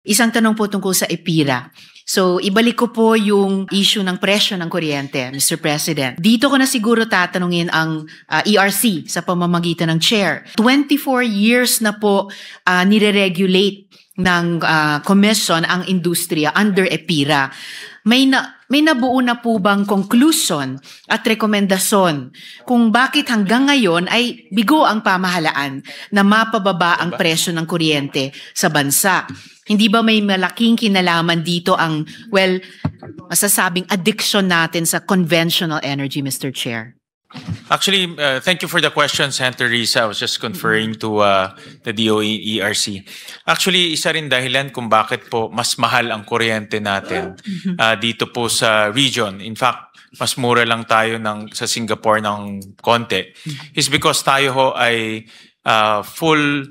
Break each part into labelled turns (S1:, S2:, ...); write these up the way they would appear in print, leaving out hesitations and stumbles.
S1: Isang tanong po tungkol sa EPIRA. So, ibalik ko po yung issue ng presyo ng kuryente, Mr. President. Dito ko na siguro tatanungin ang ERC sa pamamagitan ng chair. 24 years na po nire-regulate ng commission ang industriya under EPIRA. May nabuo na po bang conclusion at rekomendasyon kung bakit hanggang ngayon ay bigo ang pamahalaan na mapababa ang presyo ng kuryente sa bansa? Hindi ba may malaking kinalaman dito ang, masasabing addiction natin sa conventional energy, Mr. Chair?
S2: Actually, thank you for the question, Senator Risa. I was just conferring to the DOE ERC. Actually, isa rin dahilan kung bakit po mas mahal ang kuryente natin dito po sa region. In fact, mas mura lang tayo sa Singapore ng konti. Is because tayo ho ay full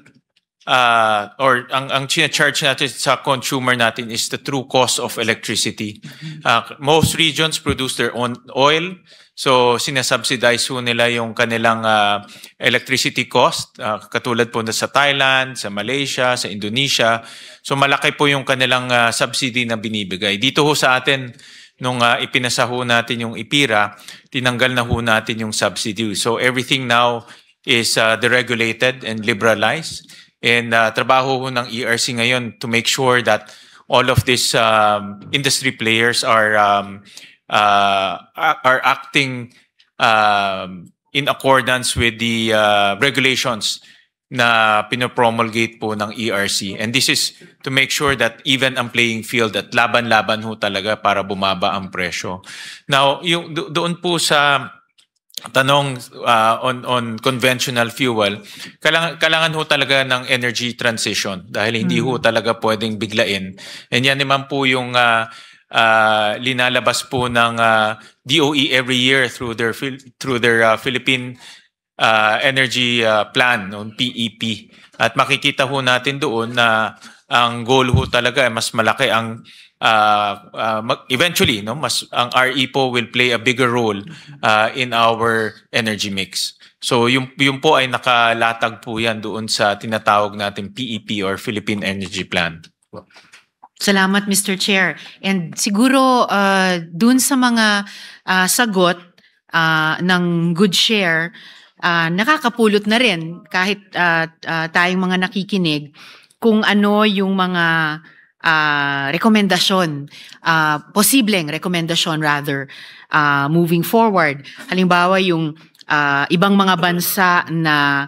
S2: or ang charge natin sa consumer natin is the true cost of electricity. Most regions produce their own oil, so sinasubsidize ho nila yung kanilang electricity cost, katulad po na sa Thailand, sa Malaysia, sa Indonesia. So malaki po yung kanilang subsidy na binibigay. Dito ho sa atin, nung ipinasa ho natin yung EPIRA, tinanggal na ho natin yung subsidy. So everything now is deregulated and liberalized. And trabaho ho ng ERC ngayon to make sure that all of these industry players are acting in accordance with the regulations na pinopromulgate po ng ERC. And this is to make sure that even ang playing field at laban-laban ho talaga para bumaba ang presyo. Now, doon po sa tanong on conventional fuel, kailangan ho talaga ng energy transition dahil hindi ho talaga pwedeng biglain. And yan naman po yung linalabas po ng DOE every year through their Philippine Energy Plan, PEP. At makikita ho natin doon na ang goal ho talaga ay mas malaki ang eventually, ang RE po will play a bigger role in our energy mix. So yung po ay nakalatag po yan doon sa tinatawag natin PEP or Philippine Energy Plan.
S1: Salamat, Mr. Chair. And siguro dun sa mga sagot ng good share, nakakapulot na rin kahit tayong mga nakikinig kung ano yung mga rekomendasyon, posibleng rekomendasyon rather, moving forward. Halimbawa yung ibang mga bansa na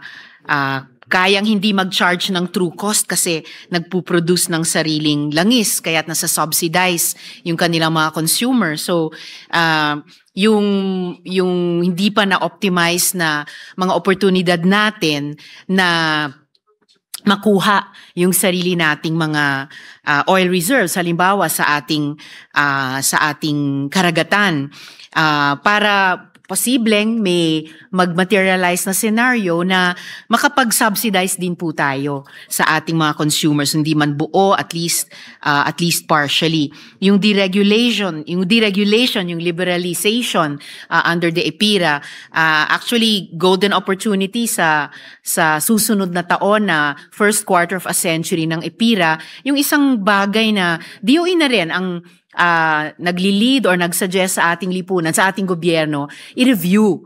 S1: kayang hindi mag-charge ng true cost kasi nagpo-produce ng sariling langis kaya't nasa subsidize yung kanilang mga consumer. So yung hindi pa na-optimize na mga oportunidad natin na makuha yung sarili nating mga oil reserves halimbawa sa ating karagatan para posibleng may mag-materialize na scenario na makapag-subsidize din po tayo sa ating mga consumers, hindi man buo, at least partially. Yung deregulation, yung liberalization under the EPIRA, actually golden opportunity sa susunod na taon na first quarter of a century ng EPIRA, yung isang bagay na DOE na rin ang nagli-lead or nagsuggest sa ating lipunan, sa ating gobyerno, i-review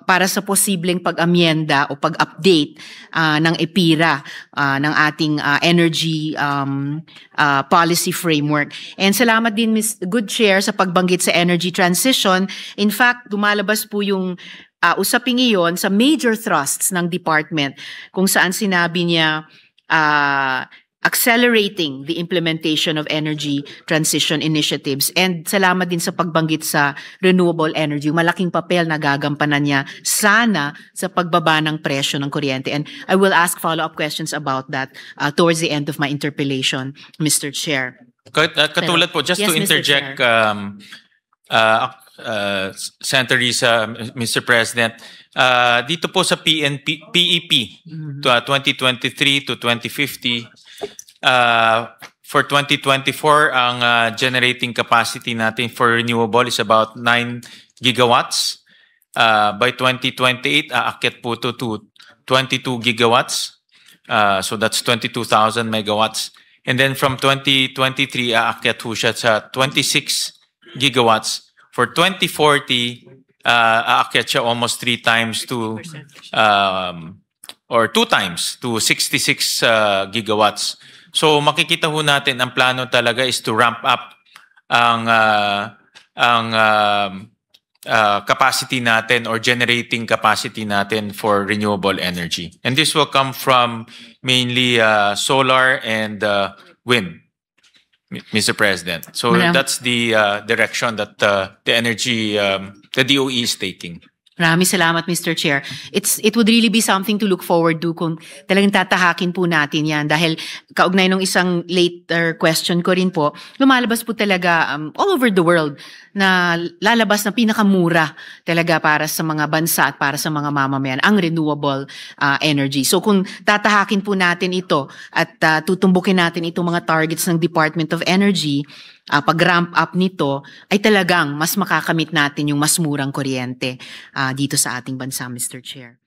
S1: para sa posibleng pag-amyenda o pag-update ng EPIRA, ng ating energy policy framework. And salamat din, Ms. Good Chair, sa pagbanggit sa energy transition. In fact, dumalabas po yung usaping iyon sa major thrusts ng department kung saan sinabi niya accelerating the implementation of energy transition initiatives. And salamat din sa pagbanggit sa renewable energy. Malaking papel na gagampanan niya sana sa pagbaba ng presyo ng kuryente. And I will ask follow-up questions about that towards the end of my interpellation, Mr. Chair.
S2: Katulad po, just to interject, Senator Risa, Mr. President, dito po sa PEP 2023 to 2050, for 2024, ang generating capacity natin for renewable is about 9 gigawatts. By 2028, aakyat po to 22 gigawatts. So that's 22,000 megawatts. And then from 2023, aakyat ho siya sa 26 gigawatts. For 2040, aakyat siya almost 3 times to or 2 times to 66 gigawatts. So makikita ho natin ang plano talaga is to ramp up ang capacity natin or generating capacity natin for renewable energy. And this will come from mainly solar and wind, Mr. President. So that's the direction that the DOE is taking.
S1: Maraming salamat, Mr. Chair. It would really be something to look forward to kung talagang tatahakin po natin yan. Dahil kaugnay ng isang later question ko rin po, lumalabas po talaga all over the world na lalabas na pinakamura talaga para sa mga bansa at para sa mga mamamayan, ang renewable energy. So kung tatahakin po natin ito at tutumbukin natin itong mga targets ng Department of Energy, pag-ramp up nito ay talagang mas makakamit natin yung mas murang kuryente dito sa ating bansa, Mr. Chair.